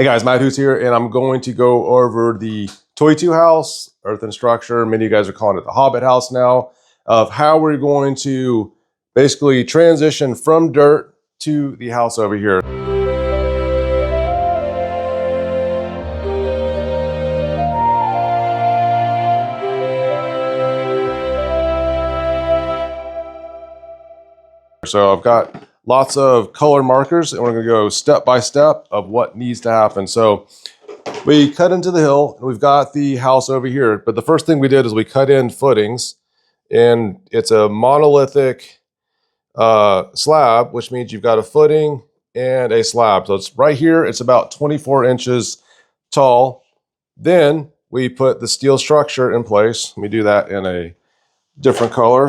Hey guys, Matt Who's here, and I'm going to go over the Toy2 house, earthen structure. Many of you guys are calling it the Hobbit House now, of how we're going to basically transition from dirt to the house over here. So I've got lots of color markers, and we're going to go step by step of what needs to happen. So we cut into the hill, and we've got the house over here. But the first thing we did is we cut in footings, and it's a monolithic slab, which means you've got a footing and a slab. So it's right here. It's about 24 inches tall. Then we put the steel structure in place. Let me do that in a different color.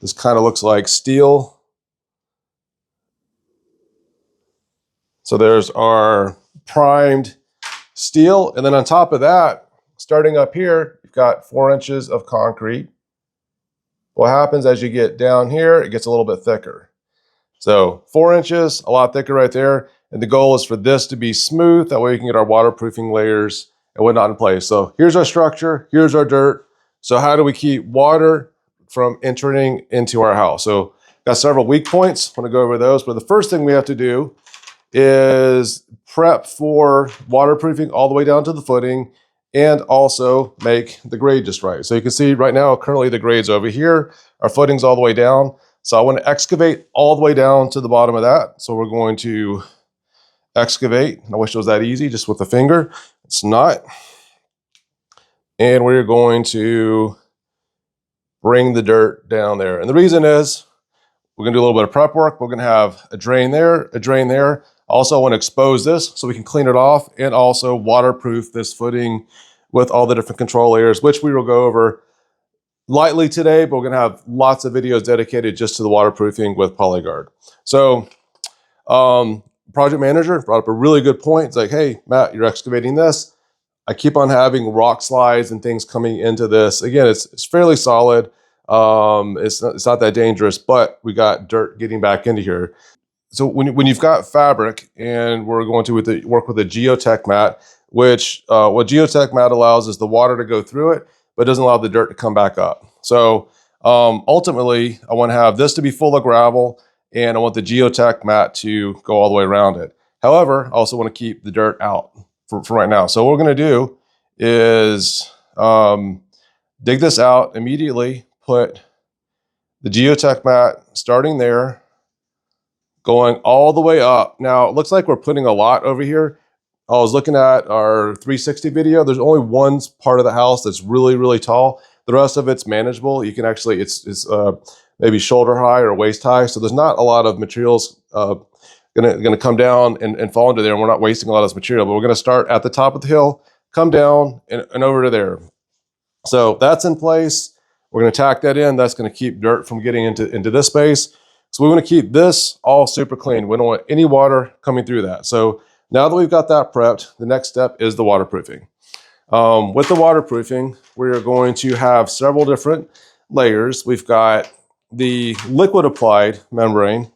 This kind of looks like steel. So there's our primed steel. And then on top of that, starting up here, you've got 4 inches of concrete. What happens as you get down here, it gets a little bit thicker. So 4 inches, a lot thicker right there. And the goal is for this to be smooth. That way we can get our waterproofing layers and whatnot in place. So here's our structure, here's our dirt. So how do we keep water from entering into our house? So got several weak points. I want to go over those. But the first thing we have to do is prep for waterproofing all the way down to the footing, and also make the grade just right. So you can see right now, currently the grade's over here. Our footing's all the way down. So I want to excavate all the way down to the bottom of that. So we're going to excavate. I wish it was that easy, just with the finger. It's not. And we're going to bring the dirt down there. And the reason is we're going to do a little bit of prep work. We're going to have a drain there, a drain there. Also, I want to expose this so we can clean it off and also waterproof this footing with all the different control layers, which we will go over lightly today, but we're going to have lots of videos dedicated just to the waterproofing with Polyguard. So project manager brought up a really good point. It's like, hey, Matt, you're excavating this. I keep on having rock slides and things coming into this. Again, it's fairly solid. It's not that dangerous, but we got dirt getting back into here. So when you've got fabric, and we're going to work with a Geotech mat, which what Geotech mat allows is the water to go through it, but doesn't allow the dirt to come back up. So ultimately, I want to have this to be full of gravel, and I want the Geotech mat to go all the way around it. However, I also want to keep the dirt out for right now. So what we're going to do is dig this out immediately, put the Geotech mat starting there, going all the way up. Now, it looks like we're putting a lot over here. I was looking at our 360 video. There's only one part of the house that's really, really tall. The rest of it's manageable. You can actually, it's maybe shoulder high or waist high. So there's not a lot of materials gonna come down and fall into there, and we're not wasting a lot of this material. But we're gonna start at the top of the hill, come down and over to there. So that's in place. We're gonna tack that in. That's gonna keep dirt from getting into this space. So we want to keep this all super clean. We don't want any water coming through that. So now that we've got that prepped, the next step is the waterproofing. With the waterproofing, we're going to have several different layers. We've got the liquid applied membrane,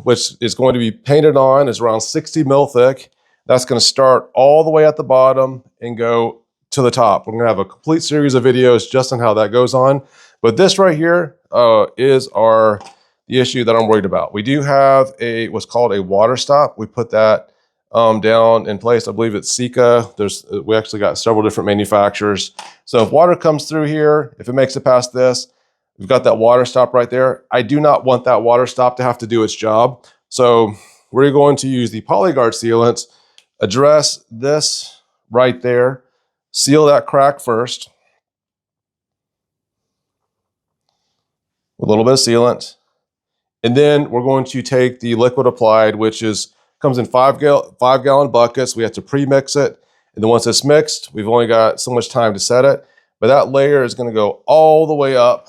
which is going to be painted on. It's around 60 mil thick. That's going to start all the way at the bottom and go to the top. We're going to have a complete series of videos just on how that goes on. But this right here is the issue that I'm worried about. We do have what's called a water stop. We put that down in place. I believe it's Sika. We actually got several different manufacturers. So if water comes through here, if it makes it past this, we've got that water stop right there. I do not want that water stop to have to do its job. So we're going to use the Polyguard sealant, address this right there, seal that crack first with a little bit of sealant. And then we're going to take the liquid applied, which comes in 5 gallon buckets. We have to pre-mix it. And then once it's mixed, we've only got so much time to set it. But that layer is going to go all the way up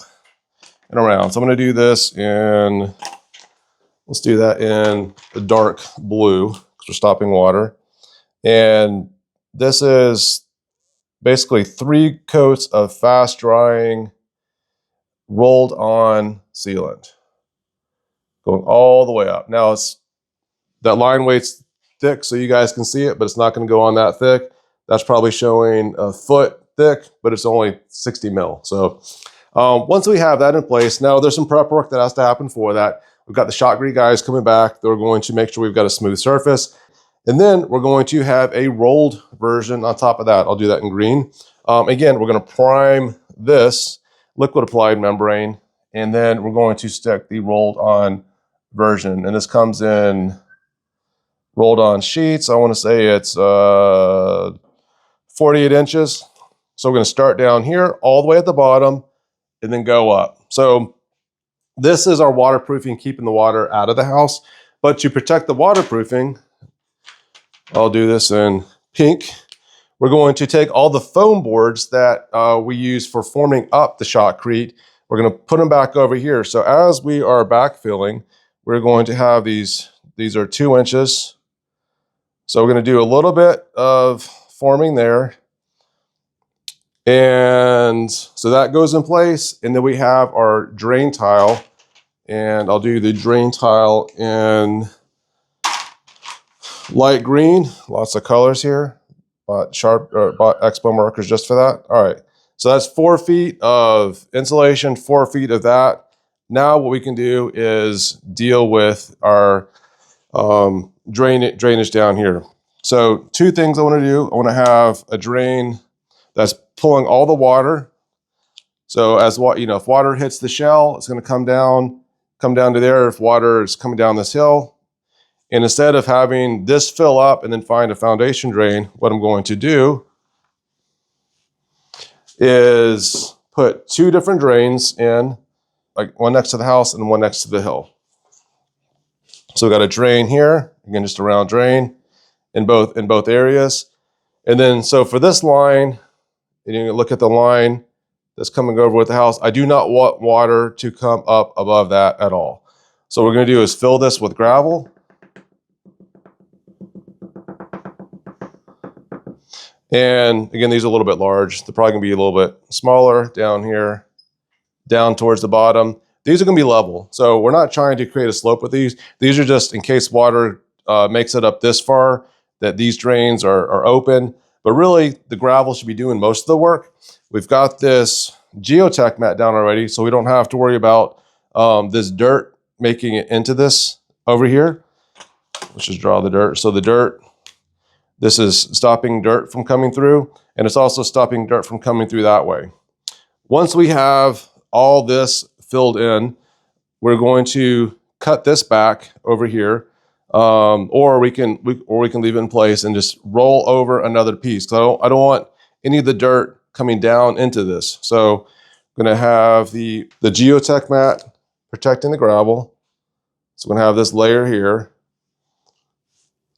and around. So I'm going to do this let's do that in the dark blue, because we're stopping water. And this is basically 3 coats of fast drying rolled on sealant, going all the way up. Now that line weight's thick so you guys can see it, but it's not going to go on that thick. That's probably showing a foot thick, but it's only 60 mil. So once we have that in place, now there's some prep work that has to happen for that. We've got the Shotcrete guys coming back. They're going to make sure we've got a smooth surface. And then we're going to have a rolled version on top of that. I'll do that in green. Again, we're going to prime this liquid applied membrane, and then we're going to stick the rolled on version. And this comes in rolled on sheets. I want to say it's 48 inches. So we're going to start down here all the way at the bottom and then go up. So this is our waterproofing, keeping the water out of the house. But to protect the waterproofing, I'll do this in pink. We're going to take all the foam boards that we use for forming up the shotcrete. We're going to put them back over here. So as we are backfilling, we're going to have these are 2 inches. So we're going to do a little bit of forming there. And so that goes in place. And then we have our drain tile. And I'll do the drain tile in light green. Lots of colors here. Bought Expo markers just for that. All right. So that's 4 feet of insulation, 4 feet of that. Now what we can do is deal with our drainage down here. So 2 things I want to do. I want to have a drain that's pulling all the water. So as what, you know, if water hits the shell, it's going to come down to there. If water is coming down this hill, and instead of having this fill up and then find a foundation drain, what I'm going to do is put 2 different drains in, like one next to the house and one next to the hill. So we've got a drain here, again, just a round drain in both areas. And then, so for this line, and you look at the line that's coming over with the house, I do not want water to come up above that at all. So what we're going to do is fill this with gravel. And again, these are a little bit large. They're probably going to be a little bit smaller down here, down towards the bottom. These are going to be level. So we're not trying to create a slope with these. These are just in case water makes it up this far, that these drains are open. But really, the gravel should be doing most of the work. We've got this Geotech mat down already, so we don't have to worry about this dirt making it into this over here. Let's just draw the dirt. So the dirt, this is stopping dirt from coming through, and it's also stopping dirt from coming through that way. Once we have all this filled in, we're going to cut this back over here, or we can leave it in place and just roll over another piece. So I don't want any of the dirt coming down into this. So I'm going to have the Geotech mat protecting the gravel. So I'm going to have this layer here.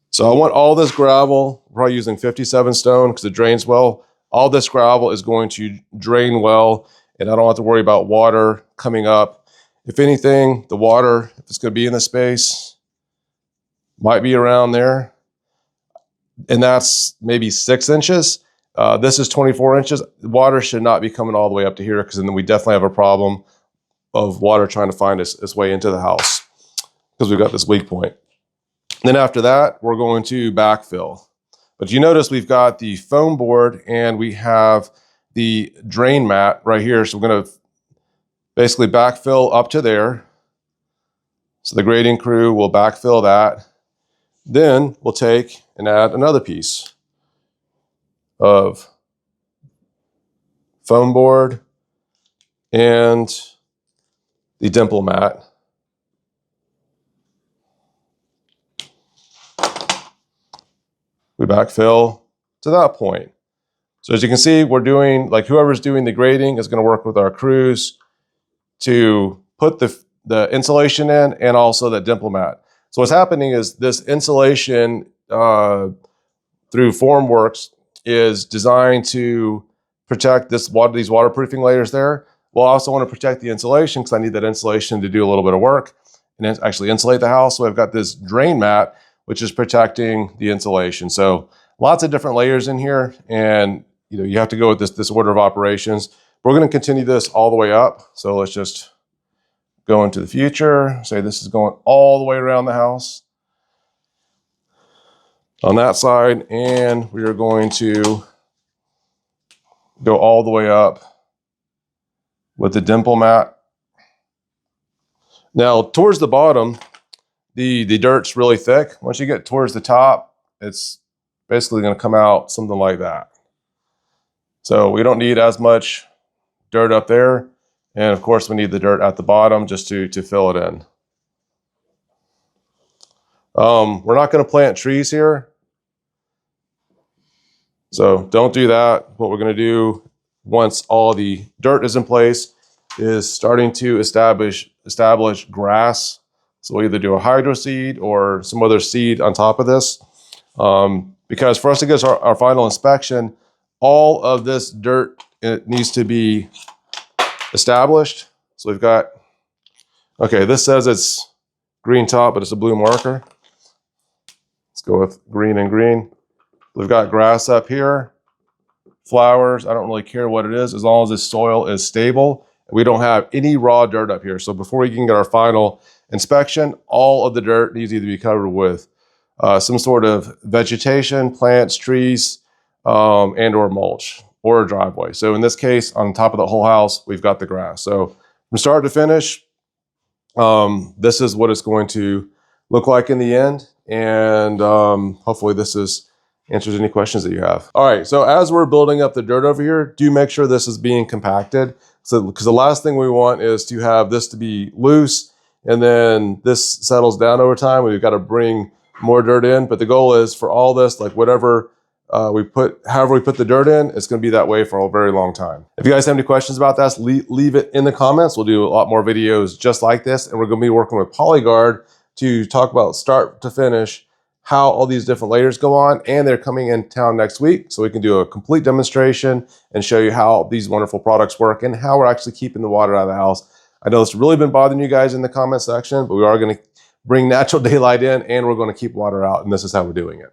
So I want all this gravel, we're probably using 57 stone because it drains well. All this gravel is going to drain well, and I don't have to worry about water coming up. If anything, the water, if it's going to be in the space, might be around there. And that's maybe 6 inches. This is 24 inches. Water should not be coming all the way up to here, because then we definitely have a problem of water trying to find its way into the house because we've got this weak point. Then after that, we're going to backfill. But you notice we've got the foam board and we have the drain mat right here. So we're going to basically backfill up to there. So the grading crew will backfill that. Then we'll take and add another piece of foam board and the Dimple mat. We backfill to that point. So as you can see, we're doing, like whoever's doing the grading is going to work with our crews to put the insulation in and also the Dimple mat. So what's happening is this insulation through Formworks is designed to protect these waterproofing layers there. Well, I also want to protect the insulation because I need that insulation to do a little bit of work and actually insulate the house. So I've got this drain mat, which is protecting the insulation. So lots of different layers in here, and you have to go with this order of operations. We're going to continue this all the way up. So let's just go into the future. Say this is going all the way around the house. on that side, and we are going to go all the way up with the Dimple mat. Now, towards the bottom, the dirt's really thick. Once you get towards the top, it's basically going to come out something like that. So we don't need as much dirt up there. And of course, we need the dirt at the bottom just to fill it in. We're not going to plant trees here. So don't do that. What we're going to do once all the dirt is in place is starting to establish grass. So we'll either do a hydro seed or some other seed on top of this. Because for us to get our final inspection, all of this dirt, it needs to be established. So we've got, okay, this says it's green top, but it's a blue marker. Let's go with green and green. We've got grass up here, flowers. I don't really care what it is as long as the soil is stable. We don't have any raw dirt up here. So before we can get our final inspection, all of the dirt needs to either be covered with some sort of vegetation, plants, trees, and or mulch or a driveway. So in this case, on top of the whole house, we've got the grass. So from start to finish, this is what it's going to look like in the end. And hopefully this answers any questions that you have. All right, so as we're building up the dirt over here, do make sure this is being compacted. So, because the last thing we want is to have this to be loose, and then this settles down over time. We've got to bring more dirt in, but the goal is for all this, like whatever however we put the dirt in, it's going to be that way for a very long time. If you guys have any questions about this, leave it in the comments. We'll do a lot more videos just like this, and we're going to be working with Polyguard to talk about start to finish how all these different layers go on, and they're coming in town next week, so we can do a complete demonstration and show you how these wonderful products work and how we're actually keeping the water out of the house. I know it's really been bothering you guys in the comment section, but we are going to bring natural daylight in, and we're going to keep water out, and this is how we're doing it.